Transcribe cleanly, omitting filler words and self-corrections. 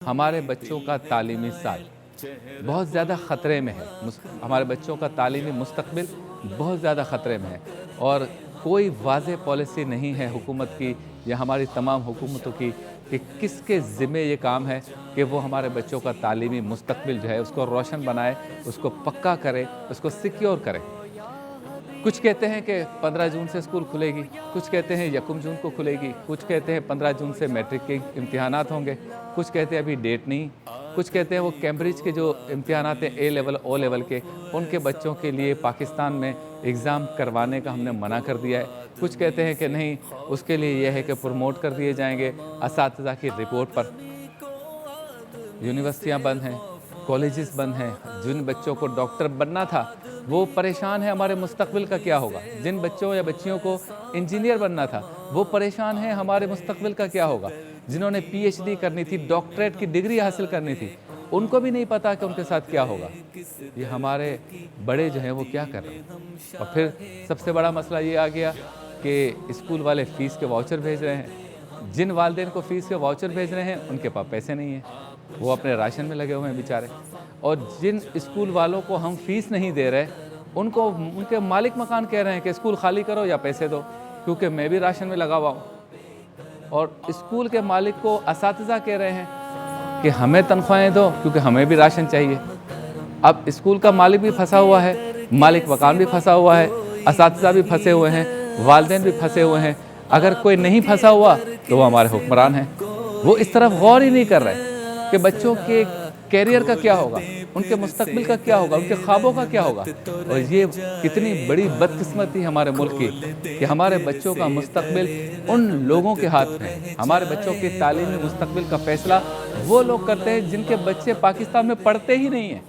हमारे बच्चों का तालीमी साल बहुत ज़्यादा ख़तरे में है। हमारे बच्चों का तालीमी मुस्तक़बिल बहुत ज़्यादा ख़तरे में है और कोई वाज़ेह पॉलिसी नहीं है हुकूमत की या हमारी तमाम हुकूमतों की कि किसके ज़िम्मे ये काम है कि वो हमारे बच्चों का तालीमी मुस्तक़बिल जो है उसको रोशन बनाए, उसको पक्का करे, उसको सिक्योर करे। कुछ कहते हैं कि 15 जून से स्कूल खुलेगी, कुछ कहते हैं 1 जून को खुलेगी, कुछ कहते हैं 15 जून से मैट्रिक के इम्तिहानात होंगे, कुछ कहते हैं अभी डेट नहीं, कुछ कहते हैं वो कैम्ब्रिज के जो इम्तिहानात हैं ए लेवल ओ लेवल के, उनके बच्चों के लिए पाकिस्तान में एग्ज़ाम करवाने का हमने मना कर दिया है। कुछ कहते हैं कि नहीं, उसके लिए यह है कि प्रमोट कर दिए जाएंगे असातिज़ा की रिपोर्ट पर। यूनिवर्सिटियाँ बंद हैं, कॉलेजेस बंद हैं। जिन बच्चों को डॉक्टर बनना था वो परेशान है, हमारे मुस्तक़बिल का क्या होगा। जिन बच्चों या बच्चियों को इंजीनियर बनना था वो परेशान है, हमारे मुस्तक़बिल का क्या होगा। जिन्होंने पीएचडी करनी थी, डॉक्टरेट की डिग्री हासिल करनी थी, उनको भी नहीं पता कि उनके साथ क्या होगा। ये हमारे बड़े जो हैं वो क्या कर रहे हैं। और फिर सबसे बड़ा मसला ये आ गया कि स्कूल वाले फ़ीस के वाउचर भेज रहे हैं। जिन वालिदैन को फ़ीस के वाउचर भेज रहे हैं उनके पास पैसे नहीं हैं, वो अपने राशन में लगे हुए हैं बेचारे। और जिन स्कूल वालों को हम फ़ीस नहीं दे रहे, उनको उनके मालिक मकान कह रहे हैं कि स्कूल खाली करो या पैसे दो, क्योंकि मैं भी राशन में लगा हुआ हूँ। और स्कूल के मालिक को असातिज़ा कह रहे हैं कि हमें तनख्वाहें दो क्योंकि हमें भी राशन चाहिए। अब स्कूल का मालिक भी फंसा हुआ है, मालिक मकान भी फंसा हुआ है, असातिज़ा भी फंसे हुए हैं, वालिदैन भी फंसे हुए हैं। अगर कोई नहीं फंसा हुआ तो वो हमारे हुक्मरान हैं। वो इस तरफ गौर ही नहीं कर रहे कि बच्चों के कैरियर का क्या होगा, उनके मुस्तक़बिल का क्या होगा, उनके ख्वाबों का क्या होगा। और ये कितनी बड़ी बदकिस्मती हमारे मुल्क की कि हमारे बच्चों का मुस्तक़बिल उन लोगों के हाथ में है। हमारे बच्चों के तालीमी मुस्तक़बिल का फ़ैसला वो लोग करते हैं जिनके बच्चे पाकिस्तान में पढ़ते ही नहीं हैं।